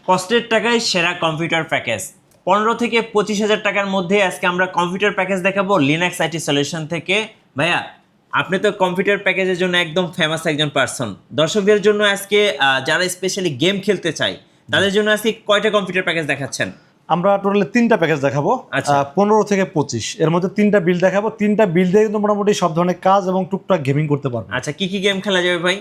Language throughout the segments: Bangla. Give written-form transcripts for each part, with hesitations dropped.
কষ্টের টাকায় সেরা কম্পিউটার প্যাকেজ 15 থেকে 25,000 টাকার মধ্যে আজকে আমরা কম্পিউটার প্যাকেজ দেখাবো লিনাক্স আইটি সলিউশন থেকে। ভাইয়া, আপনি তো কম্পিউটার প্যাকেজের জন্য একদম ফেমাস একজন পারসন। দর্শকদের জন্য আজকে যারা স্পেশালি গেম খেলতে চায় তাদের জন্য আজকে কয়টা কম্পিউটার প্যাকেজ দেখাচ্ছেন? আমরা টোটালি 3টা প্যাকেজ দেখাবো। আচ্ছা। 15 থেকে 25 এর মধ্যে 3টা বিল দেখাবো। 3টা বিল দিয়ে কিন্তু মোটামুটি সব ধরনের কাজ এবং টুকটাক গেমিং করতে পারবো। আচ্ছা, কি কি গেম খেলা যাবে ভাই?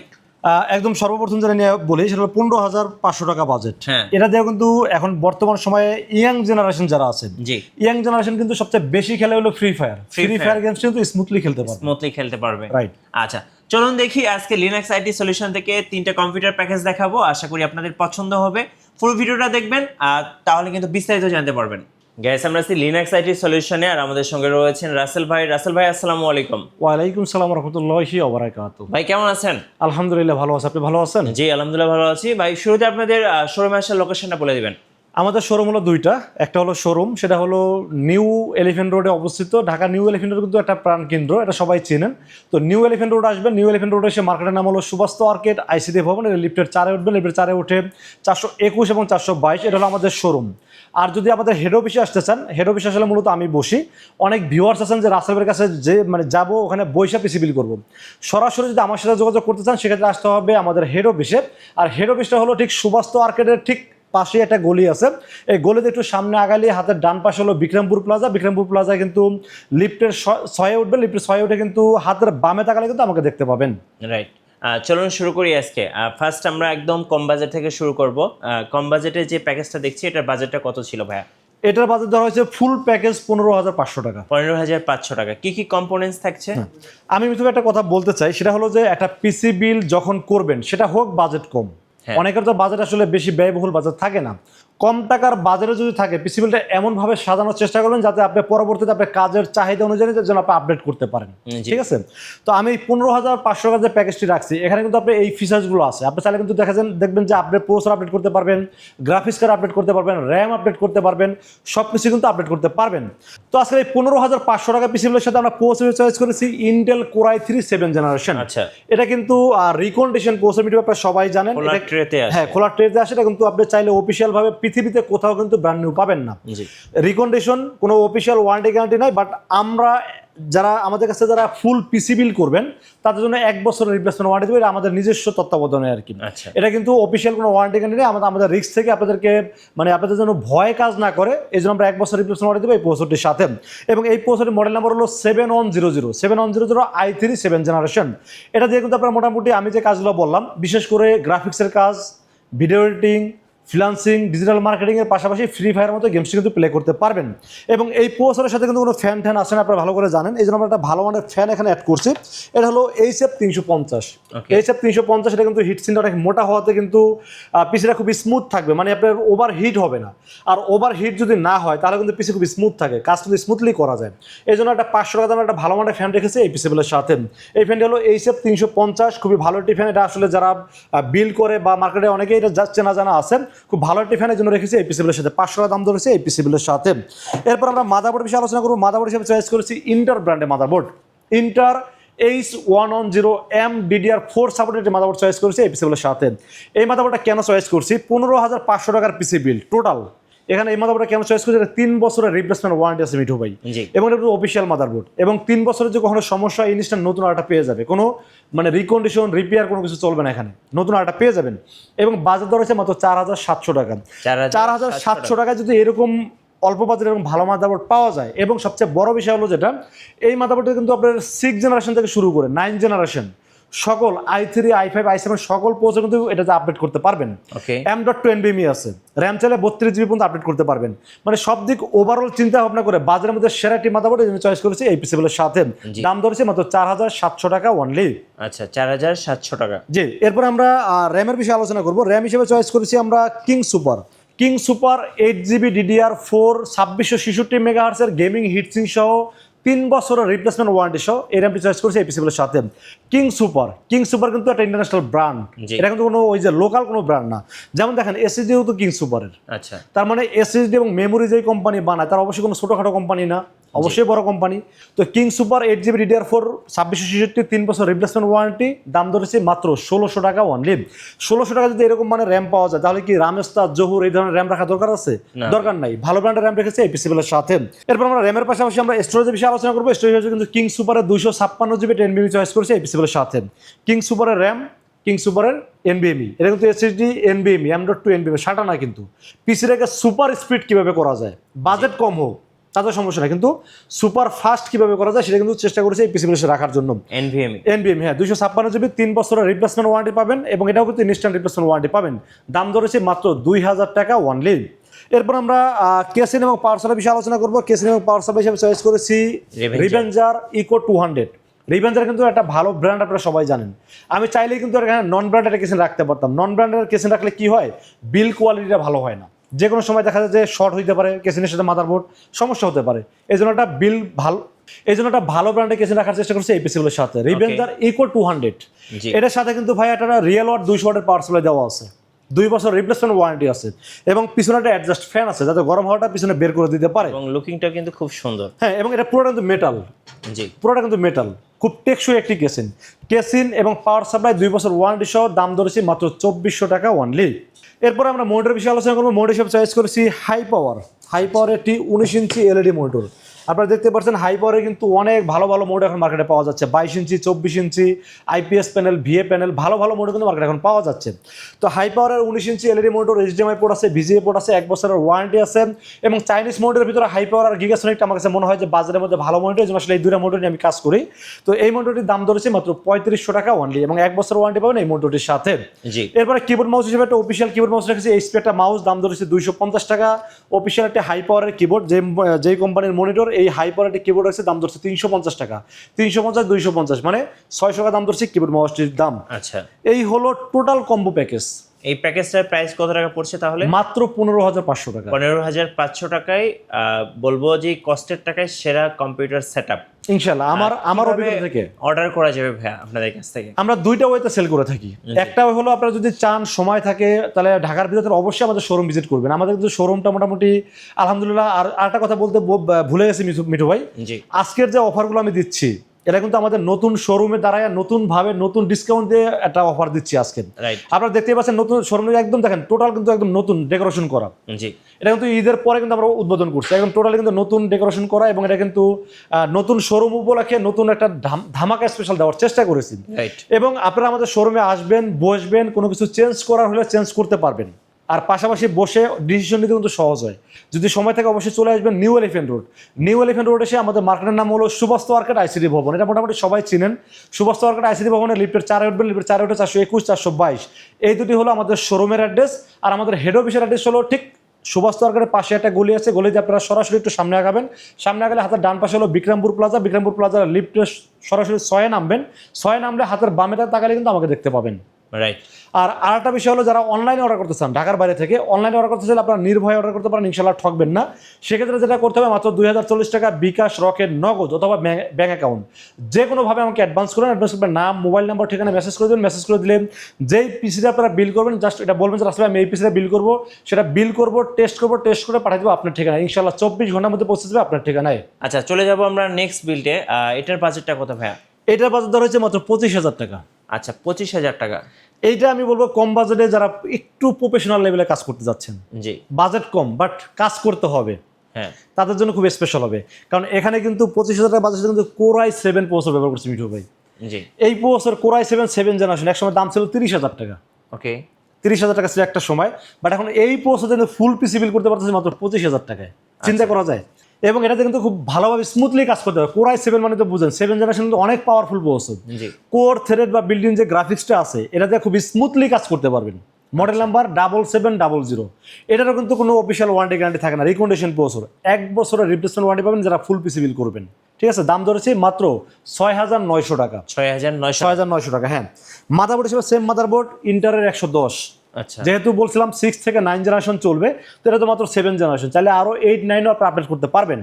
একদম সর্বপ্রথম যেটা নিয়ে বলি সেটা হলো 15,500 টাকা বাজেট। হ্যাঁ। এটা দিয়ে কিন্তু এখন বর্তমান সময়ে ইয়াং জেনারেশন যারা আছেন, জি, ইয়াং জেনারেশন কিন্তু সবচেয়ে বেশি খেলে হলো free fire. Free fire games কিন্তু স্মুথলি খেলতে পারবে। স্মুথলি খেলতে পারবে, রাইট। আচ্ছা, চলুন দেখি আজকে লিনাক্স আইটি সলিউশন থেকে 3টা কম্পিউটার প্যাকেজ দেখাবো। আশা করি আপনাদের পছন্দ হবে। ফুল ভিডিওটা দেখবেন আর তাহলে কিন্তু বিস্তারিত জানতে পারবেন। গাইস, আমরা আছি লিনাক্স আইটি সলিউশনে আর আমাদের সঙ্গে রয়েছেন রাসেল ভাই। রাসেল ভাই, আসসালামু আলাইকুম। ওয়ালাইকুম সালাম রাহমাতুল্লাহি ওয়া বারাকাতুহু। ভাই কেমন আছেন? আলহামদুলিল্লাহ ভালো আছি। আপনি ভালো আছেন? জি, আলহামদুলিল্লাহ ভালো আছি। ভাই, শুরুতে আপনাদের শোরুমে আসার লোকেশনটা বলে দিবেন। আমাদের শোরুম হলো 2টা। একটা হলো শোরুম, সেটা হলো নিউ এলিফ্যান্ট রোডে অবস্থিত। ঢাকা নিউ এলিফ্যান্ট রোড কিন্তু একটা প্রাণ কেন্দ্র, এটা সবাই চেনেন। তো নিউ এলিফ্যান্ট রোড আসবেন। নিউ এলিফ্যান্ট রোডে এসে মার্কেটের নাম হলো সুবাস্ত আর্কেড আইসিডি ভবন। এটা লিফটের 4-এ উঠবেন। লিফটের 4-এ উঠে 421 এবং 422 এটা হলো আমাদের শোরুম। আর যদি আমাদের হেড অফিসে আসতে চান, হেড অফিসে আসলে মূলত আমি বসি। অনেক ভিউয়ার্স আছেন যে রাসেলের কাছে যে যাবো ওখানে বৈশা পিসি বিল করবো। সরাসরি যদি আমার সাথে যোগাযোগ করতে চান সেক্ষেত্রে আসতে হবে আমাদের হেড অফিসে। আর হেড অফিসটা হলো ঠিক সুবাস্ত আর্কেডের ঠিক পাশে একটা গলি আছে। এই গলিতে একটু সামনে আগালে হাতের ডান পাশে হলো বিক্রমপুর প্লাজা। বিক্রমপুর প্লাজায় কিন্তু লিফটের 6-এ উঠবেন। লিফটের 6-এ উঠে কিন্তু হাতের বামে তাকালে কিন্তু আমাকে দেখতে পাবেন। রাইট। চলুন শুরু করি আজকে। ফার্স্ট আমরা একদম কম বাজেট থেকে শুরু করব। কম বাজেটের যে প্যাকেজটা দেখছি এটার বাজেটটা কত ছিল ভাইয়া? এটার বাজেট ধরা হয়েছে ফুল প্যাকেজ 15,500 টাকা। 15,500 টাকা। কি কি কম্পোনেন্টস থাকছে? আমি প্রথমে একটা কথা বলতে চাই, সেটা হলো যে একটা পিসি বিল যখন করবেন সেটা হোক বাজেট কম। অনেকের তো বাজেট আসলে বেশি ব্যয়বহুল বাজেট থাকে না। কম টাকার বাজারে যদি থাকে পিসি বিলটা এমনভাবে সাজানোর চেষ্টা করবেন যাতে আপনি পরবর্তীতে আপনার কাজের চাহিদা অনুযায়ী যেন আপনি আপডেট করতে পারেন। ঠিক আছে? তো আমি 15,500 টাকার যে প্যাকেজটি রাখছি এখানে কিন্তু আপনি এই ফিচার্সগুলো আছে। আপনি চাইলে কিন্তু দেখবেন যে আপনি প্রসেসর আপডেট করতে পারবেন, গ্রাফিক্স কার্ড আপডেট করতে পারবেন, র্যাম আপডেট করতে পারবেন, সব কিছু কিন্তু আপডেট করতে পারবেন। তো আজকে এই 15,500 টাকা পিসি বিলের সাথে আমরা প্রসেসর চয়েস করেছি Intel core i3 7th generation. আচ্ছা, এটা কিন্তু রিকন্ডিশন প্রসেসর ভিডিও আপনারা সবাই জানেন। হ্যাঁ, খোলা ট্রেতে আসে। এটা কিন্তু আপনি চাইলে অফিসিয়াল ভাবে পৃথিবীতে কোথাও কিন্তু ব্র্যান্ড নিউ পাবেন না। রিকন্ডিশন কোনো অফিসিয়াল ওয়ারেন্টি গ্যারান্টি নাই, বাট আমরা যারা আমাদের কাছে যারা ফুল পিসি বিল করবেন তাদের জন্য 1 বছরের রিপ্লেসমেন্ট ওয়ারেন্টি দেবে। এটা আমাদের নিজস্ব তত্ত্বাবধানে আর কি। এটা কিন্তু অফিসিয়াল কোনো ওয়ারেন্টি গ্যারান্টি নেই। আমাদের রিস্ক থেকে আপনাদেরকে আপনাদের জন্য ভয় কাজ না করে এই জন্য আমরা 1 বছর রিপ্লেসমেন্ট ওয়ারেন্টি দেবো এই প্রসেসরটির সাথে। এবং এই প্রসেসরের মডেল নাম্বার হলো 7100 i3 7th জেনারেশন। এটা দিয়ে কিন্তু আপনারা মোটামুটি আমি যে কাজগুলো বললাম, বিশেষ করে গ্রাফিক্সের কাজ, video editing, freelancing, digital marketing এর পাশাপাশি ফ্রি ফায়ার মতো গেমস কিন্তু প্লে করতে পারবেন। এবং এই প্রসেসরের সাথে কিন্তু কোনো ফ্যান আসে না, আপনারা ভালো করে জানেন। এই জন্য আমরা একটা ভালো মানের ফ্যান এখানে অ্যাড করছি। এটা হলো HF 350। HF 350 এটা কিন্তু হিট সিনটা অনেক মোটা হওয়াতে কিন্তু পিসিটা খুব স্মুথ থাকবে, আপনার ওভার হিট হবে না। আর ওভার হিট যদি না হয় তাহলে কিন্তু পিসি খুব স্মুথ থাকে, কাজ কিন্তু স্মুথলি করা যায়। এই জন্য একটা 500 টাকা দামের একটা ভালো মানের ফ্যান রেখেছি এই পিসিগুলোর সাথে। এই ফ্যানটা হলো HF 350, খুবই ভালো একটি ফ্যান। এটা আসলে যারা বিল করে বা মার্কেটে অনেকেই এটা চেনা জানা আছে, খুব ভালো একটি ফ্যানের জন্য রেখেছি এই পিসিবিলের সাথে। 500 টাকা দাম ধরেছে এই পিসিবিলের সাথে। এরপর আমরা মাদারবোর্ড বিষয়ে আলোচনা করবো। মাদারবোর্ড হিসেবে চয়েস করেছি ইন্টার ব্র্যান্ডের motherboard. Inter H110M DDR4 supported motherboard choice করেছি এই পিসিবিলের সাথে। এই মাদারবোর্ডটা কেন চয়েস করছি? 15,500 টাকার পিসি বিল টোটাল। এখানে এই মাদারবোর্ডটা কেন চয়েস করছি? 3 বছরের রিপ্লেসমেন্ট ওয়ারেন্টি আছে মিঠু ভাই, এবং এটা অফিসিয়াল মাদারবোর্ড। এবং 3 বছরের যে কখনো সমস্যা ইনস্ট্যান্ট নতুন আরেকটা পেয়ে যাবে। কোনো রিকন্ডিশন রিপেয়ার কোনো কিছু চলবে না, এখানে নতুন আরেকটা পেয়ে যাবেন। এবং বাজার দর হচ্ছে মাত্র 4,700 টাকা। 4,700 টাকায় যদি এরকম অল্প বাজারে এবং ভালো মাদারবোর্ড পাওয়া যায়, এবং সবচেয়ে বড় বিষয় হলো যেটা, এই মাদারবোর্ডটা কিন্তু আপনার 6 জেনারেশন থেকে শুরু করে 9 জেনারেশন সকল i3 i5 i7 সকল প্রসেসর কিন্তু এটাতে আপডেট করতে পারবেন। M.2 NVMe আছে, র্যাম চাইলে 32 GB পর্যন্ত আপডেট করতে পারবেন। সব দিক ওভারঅল চিন্তা ভাবনা করে বাজারের মধ্যে সেরা একটি মাদারবোর্ড চয়েস করেছি এই পিসিবিলের সাথে। দাম ধরেছে মাত্র 4,700 টাকা অনলি। আচ্ছা, 4,700 টাকা। জি, এরপর আমরা র্যামের বিষয়ে আলোচনা করবো। র্যাম হিসেবে চয়েস করেছি আমরা king super 8GB DDR4 2666 MHz এর গেমিং হিটসিং সহ 3 বছরের রিপ্লেসমেন্ট ওয়ারেন্টি সহ এই র্যামটি চয়েস করেছি এই পিসিবিলের সাথে। কিং সুপার কিন্তু একটা ইন্টারন্যাশনাল ব্র্যান্ড। এটা কিন্তু কোনো ওই যে লোকাল কোনো ব্র্যান্ড না। যেমন দেখেন এসএসডিও তো কিং সুপারের। আচ্ছা, তার এসএসডি এবং মেমোরি যে কোম্পানি বানায় তার অবশ্যই কোনো ছোটোখাটো কোম্পানি না। অবশ্যই বড় কোম্পানি। তো কিং সুপার 8GB DDR4 2666 3 বছর রিপ্লেসমেন্ট ওয়ারেন্টি, দাম ধরেছি মাত্র 1600 টাকা অনলি। 1600 টাকা যদি এরকম মানে র্যাম পাওয়া যায় তাহলে কি রামেস্তা, জহুর এই ধরনের র্যাম রাখা দরকার আছে? দরকার নাই, ভালো ব্র্যান্ডের র্যাম রেখেছে এই পিসিবিলের সাথে। এরপর আমরা র্যামের পাশাপাশি আমরা স্টোরেজের বিষয়ে আলোচনা করবো। স্টোরেজ হচ্ছে কিন্তু কিং সুপারের 256GB 10BB চয়েস করেছে এই পিসিবিলের সাথে। কিং সুপারের র্যাম, কিং সুপারের NVMe, এটা কিন্তু SSD NVMe M.2 NVMe, সাটা না কিন্তু। পিসিটাকে সুপার স্পিড কিভাবে করা যায়, বাজেট কম হোক তাদের সমস্যা না, কিন্তু সুপার ফাস্ট কিভাবে করা যায় সেটা কিন্তু চেষ্টা করেছে এই পিসিবিলের রাখার জন্য। NVMe হ্যাঁ, 256GB 3 বছরের রিপ্লেসমেন্ট ওয়ারেন্টি পাবেন এবং এটাও কিন্তু ইনস্ট্যান্ট রিপ্লেসমেন্ট ওয়ারেন্টি পাবেন। দাম ধরেছে মাত্র 2000 টাকা অনলি। এরপর আমরা কেসিন এবং পাওয়ার সাপ্লাই বিষয়ে আলোচনা করবো। কেসিন এবং পাওয়ার সাপ্লাই হিসেবে চয়েস করেছি রিভেঞ্জার ইকো 200। রিভেঞ্জার কিন্তু একটা ভালো ব্র্যান্ড, আপনারা সবাই জানেন। আমি চাইলেই কিন্তু এখানে নন ব্র্যান্ডের কেসিন রাখতে পারতাম। নন ব্র্যান্ডের কেসিন রাখলে কি হয়, বিল কোয়ালিটিটা ভালো হয় না, যে কোনো সময় দেখা যায় যে শর্ট হইতে পারে, কেসিনের সাথে মাদারবোর্ড সমস্যা হতে পারে। এই জন্য একটা বিল ভালো, এই জন্য একটা ভালো ব্র্যান্ডের কেসিন রাখার চেষ্টা করছে এই পিসিগুলোর সাথে। রিভেঞ্জার ইকো 200, এটার সাথে কিন্তু ভাই একটা রিয়েল ওয়াট 200 ওয়াটের পাওয়ার সাপ্লাই দেওয়া আছে, 2 বছর রিপ্লেসমেন্ট ওয়ারেন্টি আছে এবং পিছনে একটা অ্যাডজাস্ট ফ্যান আছে যাতে গরম হাওয়াটা পিছনে বের করে দিতে পারে। এবং লুকিংটা কিন্তু খুব সুন্দর। হ্যাঁ, এবং এটা পুরোটা কিন্তু মেটাল। জি, পুরোটা কিন্তু মেটাল, খুব টেকসই একটি কেসিন। কেসিন এবং পাওয়ার সাপ্লাই 2 বছর ওয়ারেন্টি সহ, দাম ধরেছি মাত্র 2400 টাকা অনলি। এরপর আমরা মনিটরের বিষয়ে আলোচনা করবো। মনিটর হিসেবে চয়েস করেছি হাই পাওয়ার একটি 19 ইঞ্চি LED মনিটর। আপনারা দেখতে পাচ্ছেন হাই পাওয়ারে কিন্তু অনেক ভালো ভালো মোড এখন মার্কেটে পাওয়া যাচ্ছে। 22 ইঞ্চি, 24 ইঞ্চি, IPS প্যানেল, VA প্যানেল, ভালো ভালো মোড কিন্তু মার্কেটে এখন পাওয়া যাচ্ছে। তো হাই পাওয়ারের 19 ইঞ্চি LED মোটর, HDMI পোর্ট আছে, VGA পোর্ট আছে, 1 বছরের ওয়ারেন্টি আছে এবং চাইনিজ মোটরের ভিতরে হাই পাওয়ার আর গিগাসনিকটা আমার কাছে মনে হয় যে বাজারের মধ্যে ভালো মোটর, যেন আসলে এই দুটো মোটর নিয়ে আমি কাজ করি। তো এই মোটরটির দাম ধরেছি মাত্র 3500 টাকা অনলি এবং 1 বছর ওয়ারেন্টি পাবেন এই মোটরটির সাথে। এরপরে কিবোর্ড মাউস হিসেবে একটা অফিসিয়াল কিবোর্ড মাউস রেখেছি, HP একটা মাউস, দাম ধরেছি 250 টাকা। অফিসিয়াল একটা হাই পাওয়ারের কিবোর্ড, যেই কোম্পানির মনিটর এই হাই পাওয়ার একটি কিবোর্ড আছে, দাম ধরছে 350 টাকা। 350 250 মানে 600 টাকা দাম ধরছে কিবোর্ড মাউসটির দাম। আচ্ছা, এই হলো টোটাল কম্বো প্যাকেজ। এই প্যাকেজটার প্রাইস কত টাকা পড়ছে তাহলে? মাত্র 15500 টাকা। 15500 টাকায় বলবো যে কস্টের টাকায় সেরা কম্পিউটার সেটআপ ইনশাআল্লাহ আমার অভিজ্ঞতা থেকে অর্ডার করা যাবে ভাই আপনাদের কাছ থেকে। আমরা দুইটা ওয়েতে সেল করে থাকি। একটা হলো আপনারা যদি চান, সময় থাকে, তাহলে ঢাকার ভিতরে অবশ্যই আমাদের শোরুম ভিজিট করবেন। আমাদের কিন্তু শোরুমটা মোটামুটি আলহামদুলিল্লাহ। আর একটা কথা বলতে ভুলে গেছি মিঠু ভাই, আজকের যে অফারগুলো আমি দিচ্ছি এটা কিন্তু আমাদের নতুন শোরুমে দাঁড়ায় নতুন ভাবে নতুন ডিসকাউন্ট দিয়ে একটা অফার দিচ্ছি আজকে। আপনারা দেখতেই পাচ্ছেন নতুন শোরুমে একদম দেখেন টোটাল কিন্তু একদম নতুন ডেকোরেশন করা। এটা কিন্তু ঈদের পরে কিন্তু আমরা উদ্বোধন করছি, একদম টোটালি কিন্তু নতুন ডেকোরেশন করা এবং এটা কিন্তু নতুন শোরুম উপলক্ষে নতুন একটা ধামাকা স্পেশাল দেওয়ার চেষ্টা করেছি। এবং আপনারা আমাদের শোরুমে আসবেন, বসবেন, কোনো কিছু চেঞ্জ করার হলে চেঞ্জ করতে পারবেন। আর পাশাপাশি বসে ডিসিশন নিতে কিন্তু সহজ হয়। যদি সময় থাকে অবশ্যই চলে আসবেন new elephant road. New elephant road এসে আমাদের মার্কেটের নাম হলো সুবাস্ত মার্কেট ICT ভবন। এটা মোটামুটি সবাই চিনেন। সুবাস্ত মার্কেট ICT ভবনের লিফটের 4 উঠবেন, লিফটের 4 উঠে 421 422 এই দুটি হলো আমাদের শোরুমের অ্যাড্রেস। আর আমাদের হেড অফিসের অ্যাড্রেস হলো ঠিক সুবাস্ত মার্কেটের পাশে একটা গলি আছে, গলিতে আপনারা সরাসরি একটু সামনে আগাবেন। সামনে আগালে হাতের ডান পাশে হলো বিক্রমপুর প্লাজা। বিক্রমপুর প্লাজার লিফটে সরাসরি 6 নামবেন। 6 নামলে হাতের বামেটা তাকালে কিন্তু আমাকে দেখতে পাবেন। রাইট। আর আরেকটা বিষয় হলো, যারা অনলাইনে অর্ডার করতে চান, ঢাকার বাইরে থেকে অনলাইনে অর্ডার করতে চাইলে আপনারা নির্ভয়ে অর্ডার করতে পারেন, ইনশাআল্লাহ ঠকবেন না। সেক্ষেত্রে যেটা করতে হবে, মাত্র 2040 টাকা বিকাশ, রকেট, নগদ অথবা ব্যাংক অ্যাকাউন্ট যে কোনোভাবে আমাকে অ্যাডভান্স করেন। অ্যাডভান্স করবেন, নাম, মোবাইল নাম্বার, ঠিকানা মেসেজ করে দেবেন। মেসেজ করে দিলে যেই পিসিটা আপনারা বিল করবেন, জাস্ট এটা বলবেন যে আসলে আমি এই পিসিটা বিল করবো, সেটা বিল করবো, টেস্ট করে পাঠিয়ে দেবো আপনার ঠিকানায়। ইনশাআল্লাহ 24 ঘন্টার মধ্যে পৌঁছে যাবে আপনার ঠিকানায়। আচ্ছা, চলে যাবো আমরা নেক্সট বিল্ডে। এটার বাজেটটা কত ভাইয়া? এটার বাজেট ধরা হচ্ছে মাত্র 25000 টাকা। আচ্ছা, 25000 টাকা। এইটা আমি বলবো কম বাজেটে যারা একটু প্রফেশনাল লেভেলে কাজ করতে যাচ্ছেন, জি বাজেট কম বাট কাজ করতে হবে, হ্যাঁ তাদের জন্য খুব স্পেশাল হবে। কারণ এখানে কিন্তু 25000 টাকা বাজেটে কিন্তু Core i7 প্রসেসর ব্যবহার করছে মিঠু ভাই। জি, এই প্রসেসর Core i7 7 জেনারেশন একসময় দাম ছিল 30000 টাকা। ওকে, 30000 টাকা ছিল একটা সময়, বাট এখন এই প্রসেসর কিন্তু ফুল পিসি বিল করতে পারতেছে মাত্র 25000 টাকায়। চিন্তা করা যায়। এবং এটাতে কিন্তু খুব ভালোভাবে স্মুথলি কাজ করতে হবে। Core i7 মানে তো বুঝেন 7 জেনারেশন কিন্তু অনেক পাওয়ারফুল প্রসেসর। কোর থ্রেড বা বিল্ডিং যে গ্রাফিক্সটা আছে এটাতে খুব স্মুথলি কাজ করতে পারবেন। Model number 7700। এটারও কিন্তু কোনো অফিসিয়াল ওয়ারেন্টি গ্যারান্টি থাকে না, রিকমেন্ডেশন প্রসেসর। 1 বছরের রিপ্লেসমেন্ট ওয়ারেন্টি পাবেন যারা ফুল পিসি বিল করবেন। ঠিক আছে, দাম ধরেছি মাত্র 6900 টাকা। 6900 টাকা, হ্যাঁ। মাদারবোর্ড হিসেবে সেম মাদারবোর্ড, ইন্টারের 110। আচ্ছা, যেহেতু বলছিলাম 6 থেকে 9 জেনারেশন চলবে, তো এটা তো মাত্র 7 জেনারেশন, চাইলে আরও 8 9 আপনি আপডেট করতে পারবেন।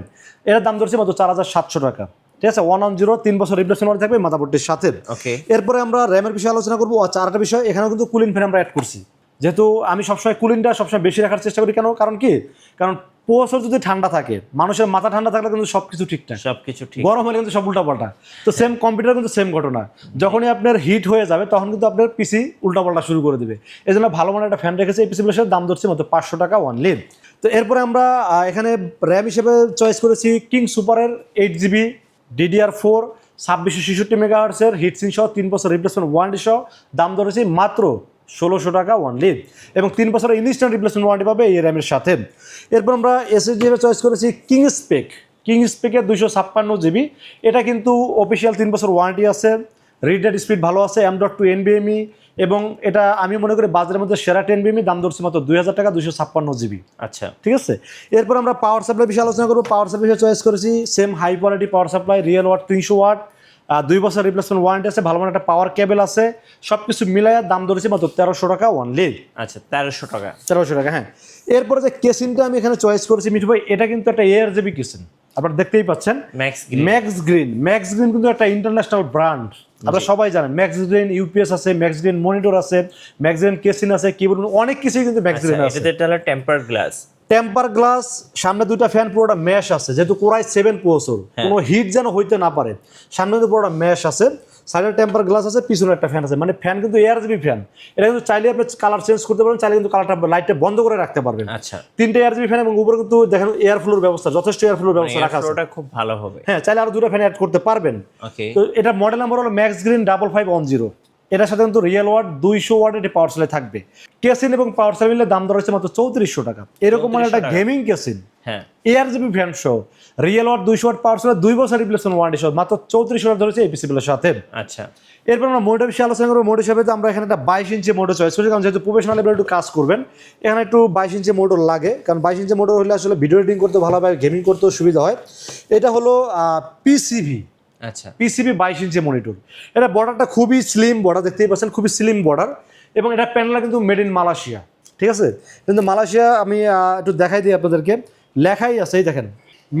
এটার দাম ধরছে মাত্র 4700 টাকা। ঠিক আছে, 110 3 বছর রিপ্লেসমেন্ট ওয়ারেন্টি থাকবে মাদারবোর্ডের সাথে। ওকে, এরপরে আমরা র্যামের বিষয়ে আলোচনা করবো। চারটা বিষয়, এখানেও কিন্তু কুলিং ফ্যান আমরা অ্যাড করছি। যেহেতু আমি সবসময় কুলিংটা সবসময় বেশি রাখার চেষ্টা করি। কারণ কি? কারণ প্রসেসর যদি ঠান্ডা থাকে, মানুষের মাথা ঠান্ডা থাকলে কিন্তু সবকিছু ঠিকঠাক, সবকিছু ঠিক। গরম হলে কিন্তু সব উল্টাপাল্টা। তো সেম কম্পিউটার কিন্তু সেম ঘটনা, যখনই আপনার হিট হয়ে যাবে তখন কিন্তু আপনার পিসি উল্টাপাল্টা শুরু করে দিবে। এই জন্য ভালো মানের একটা ফ্যান রেখেছে। এই পিসিগুলোর দাম ধরছে মাত্র 500 টাকা অনলি। তো এরপরে আমরা এখানে র্যাম হিসেবে চয়েস করেছি কিং সুপারের 8GB DDR4 2666 মেগাহার্টসের হিটসিং সহ 3 বছর রিপ্লেসমেন্ট ওয়ারেন্টি সহ দাম ধরেছি মাত্র 1600 টাকা অনলি, এবং 3 বছরের ইনস্ট্যান্ট রিপ্লেসমেন্ট ওয়ারেন্টি পাবে এই র্যামের সাথে। এরপর আমরা এসএসডি হিসেবে চয়েস করেছি কিং স্পেকের 256GB। এটা কিন্তু অফিসিয়াল 3 বছর ওয়ারেন্টি আছে, রিড রেট স্পিড ভালো আছে, M.2 NVMe, এবং এটা আমি মনে করি বাজারের মধ্যে সেরা 10 দাম ধরছি মাত্র 2000 টাকা 256GB। আচ্ছা, ঠিক আছে। এরপর আমরা পাওয়ার সাপ্লাই বিষয়ে আলোচনা করবো। পাওয়ার সাপ্লাই চয়েস করেছি same high quality power supply, real watt 300 watt, 2 বছর রিপ্লেসমেন্ট ওয়ারেন্টি আছে, ভালো মানের একটা পাওয়ার কেবল আছে, সব কিছু মিলাইয়া দাম ধরেছি মাত্র 1300 টাকা অনলি। আচ্ছা, 1300 টাকা। 1300 টাকা, হ্যাঁ। এরপরে যে কেসিনটা আমি এখানে চয়েস করেছি মিঠু ভাই, এটা কিন্তু একটা ARGB কেসিন, আপনারা দেখতেই পাচ্ছেন, ম্যাক্স গ্রিন কিন্তু একটা ইন্টারন্যাশনাল ব্র্যান্ড, আপনারা সবাই জানেন। ম্যাক্স গ্রিন ইউপিএস আছে, ম্যাক্স গ্রিন মনিটর আছে, ম্যাক্স গ্রিন কেসিন আছে, কিবোর্ড, অনেক কিছুই কিন্তু ম্যাক্স গ্রিন আছে। এটা হলো টেম্পার গ্লাস, সামনে দুইটা ফ্যান পুরোটা ম্যাশ আছে, যেহেতু কোরাই 7 প্রসেসর, কোনো হিট যেন হইতে না পারে, সামনে কিন্তু পুরোটা ম্যাশ আছে, সাইডে টেম্পার গ্লাস আছে, পিছনে একটা ফ্যান আছে, মানে ফ্যান কিন্তু ARGB ফ্যান। এটা কিন্তু চাইলে আপনি কালার চেঞ্জ করতে পারবেন, চাইলে কিন্তু কালারটা লাইটটা বন্ধ করে রাখতে পারবেন। আচ্ছা, 3টে ARGB ফ্যান, এবং উপরে কিন্তু দেখেন এয়ার ফ্লোর ব্যবস্থা, যথেষ্ট এয়ার ফ্লোর ব্যবস্থা রাখা আছে, এটা খুব ভালো হবে। হ্যাঁ, চাইলে আরো দুটো ফ্যান অ্যাড করতে পারবেন। ওকে। তো এটা মডেল নাম্বার হলো ম্যাক্স গ্রিন 5510। এটার সাথে কিন্তু রিয়েল ওয়াট 200 ওয়াটের একটি পাওয়ার সাপ্লাই থাকবে। কেসিন এবং পাওয়ার সাপ্লাইয়ের দাম ধরা হচ্ছে মাত্র 3400 টাকা। এরকম মানে একটা গেমিং কেসিন, হ্যাঁ, ARGB ফ্যান সহ, real watt 200 watt power supply, 2 বছর রিপ্লেসমেন্ট ওয়ারেন্টি সহ মাত্র 3400 টাকা ধরেছে এই পিসিগুলোর সাথে। আচ্ছা, এরপর আমরা মোটর বিষয়ে আলোচনা করবো। মোটর হিসাবে আমরা এখানে একটা 22 ইঞ্চি মোটর চয়েস করছি, কারণ যেহেতু প্রফেশনাল লেভেলে একটু কাজ করবেন, এখানে একটু 22 ইঞ্চি মোটর লাগে, কারণ 22 ইঞ্চি মোটর হলে আসলে ভিডিও এডিটিং করতে ভালো হয়, গেমিং করতেও সুবিধা হয়। এটা হলো পিসিভি। আচ্ছা, পিসিবি 22 ইঞ্চি মনিটর। এটা বর্ডারটা খুবই স্লিম বর্ডার, দেখতেই পাচ্ছেন, খুবই স্লিম বর্ডার, এবং এটা প্যানেলটা কিন্তু মেড ইন মালয়েশিয়া। ঠিক আছে, কিন্তু মালয়েশিয়া আমি একটু দেখাই দিই আপনাদেরকে, লেখাই আছে, এই দেখেন,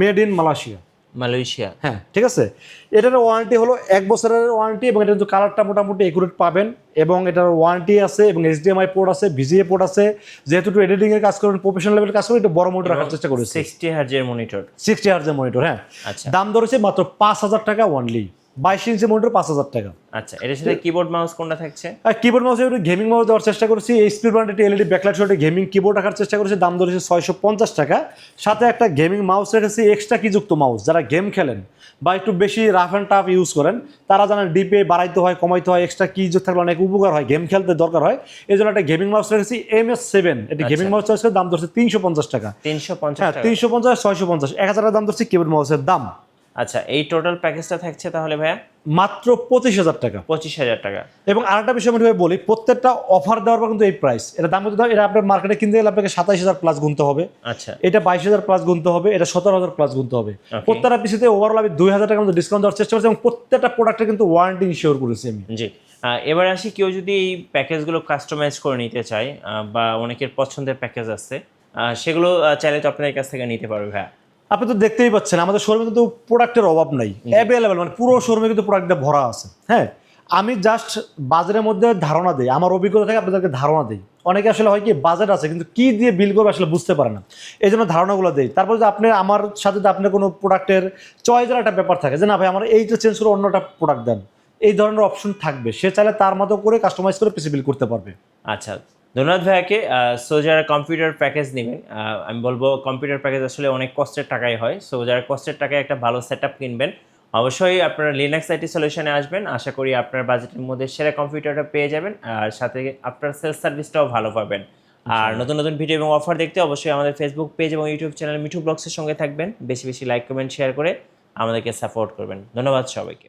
মেড ইন মালয়েশিয়া। হ্যাঁ, ঠিক আছে। এটার ওয়ারেন্টি হলো 1 বছরের ওয়ারেন্টি, এবং এটা কিন্তু কালারটা মোটামুটি একুরেট পাবেন, এবং এটার ওয়ারেন্টি আছে, এবং HDMI পোর্ট আছে, VGA পোর্ট আছে। যেহেতু একটু এডিটিং এর কাজ করেন, প্রফেশনাল লেভেলের কাজ করেন, একটু বড় মনিটর রাখার চেষ্টা করেছি। 60 হার্জের মনিটর, 60 হার্জের মনিটর, হ্যাঁ। আচ্ছা, দাম ধরেছে মাত্র 5000 টাকা অনলি। 22 ইঞ্চি মনিটর 5000 টাকা। আচ্ছা, এর সাথে কিবোর্ড মাউস কোনটা থাকছে? কিবোর্ড মাউসে একটু গেমিং মাউস দেওয়ার চেষ্টা করেছি। এইচপি ব্র্যান্ডের LED ব্যাকলাইট সহ গেমিং কিবোর্ড রাখার চেষ্টা করেছি, দাম ধরেছে 650 টাকা। সাথে একটা গেমিং মাউস রেখেছি, এক্সট্রা কিযুক্ত মাউস। যারা গেম খেলেন বা একটু বেশি রাফ অ্যান্ড টাফ ইউজ করেন, তারা জানেন ডিপে বাড়াইতে হয়, কমাইতে হয়, এক্সট্রা কি যুক্ত থাকলে অনেক উপকার হয়, গেম খেলতে দরকার হয়। এই জন্য একটা গেমিং মাউস রেখেছি MS7। এটি গেমিং মাউস চয়েস করে দাম ধরছে 350 টাকা। 350 হ্যাঁ, 350, 650, 1000 টাকা দাম ধরছে কিবোর্ড মাউসের দাম। আচ্ছা, এই টোটাল প্যাকেজটা থাকছে তাহলে ভাইয়া মাত্র 25000 টাকা। 25000 টাকা। এবং আরেকটা বিষয় আমি বলি, প্রত্যেকটা অফার দেওয়ার পর কিন্তু এই প্রাইস, এটা দাম কিন্তু, এটা আপনার মার্কেটে কিনতে গেলে আপনাকে 27000 প্লাস গুনতে হবে। আচ্ছা, এটা 22000 প্লাস গুনতে হবে, এটা 17000 প্লাস গুনতে হবে। প্রত্যেকটা পিসিতে ওভারঅল আমি 2000 টাকা মতো ডিসকাউন্ট দেওয়ার চেষ্টা করছি, এবং প্রত্যেকটা প্রোডাক্টে কিন্তু ওয়ারেন্টি ইনশিওর করেছি আমি। জি, এবার আসি, কেউ যদি এই প্যাকেজগুলো কাস্টমাইজ করে নিতে চায়, বা অনেকের পছন্দের প্যাকেজ আছে, সেগুলো চাইলে তো আপনাদের কাছ থেকে নিতে পারবে ভাইয়া। আপনি তো দেখতেই পাচ্ছেন আমাদের শোরুমে কিন্তু প্রোডাক্টের অভাব নাই, অ্যাভেলেবেল, মানে পুরো শোরুমে কিন্তু প্রোডাক্টটা ভরা আছে। হ্যাঁ, আমি জাস্ট বাজারের মধ্যে ধারণা দিই, আমার অভিজ্ঞতা থেকে আপনাদেরকে ধারণা দিই। অনেকে আসলে হয় কি, বাজেট আছে কিন্তু কি দিয়ে বিল করবে আসলে বুঝতে পারে না, এই জন্য ধারণাগুলো দেই। তারপর যে আপনি আমার সাথে আপনার কোনো প্রোডাক্টের চয়েসের একটা ব্যাপার থাকে, যে না ভাই আমার এইটা চেঞ্জ করে অন্যটা প্রোডাক্ট দেন, এই ধরনের অপশন থাকবে, সে চাইলে তার মতো করে কাস্টমাইজ করে পিসি বিল করতে পারবে। আচ্ছা, ধন্যবাদ ভাইয়াকে। সো যারা কম্পিউটার প্যাকেজ নেবেন, আমি বলবো কম্পিউটার প্যাকেজ আসলে অনেক কষ্টের টাকাই হয়। সো যারা কষ্টের টাকায় একটা ভালো সেটআপ কিনবেন, অবশ্যই আপনারা লিনাক্স আইটি সলিউশনে আসবেন। আশা করি আপনার বাজেটের মধ্যে সেরা কম্পিউটারটা পেয়ে যাবেন, আর সাথে আপনার সেলস সার্ভিসটাও ভালো পাবেন। আর নতুন নতুন ভিডিও এবং অফার দেখতে অবশ্যই আমাদের ফেসবুক পেজ এবং ইউটিউব চ্যানেল মিঠু ব্লগসের সঙ্গে থাকবেন। বেশি বেশি লাইক, কমেন্ট, শেয়ার করে আমাদেরকে সাপোর্ট করবেন। ধন্যবাদ সবাইকে।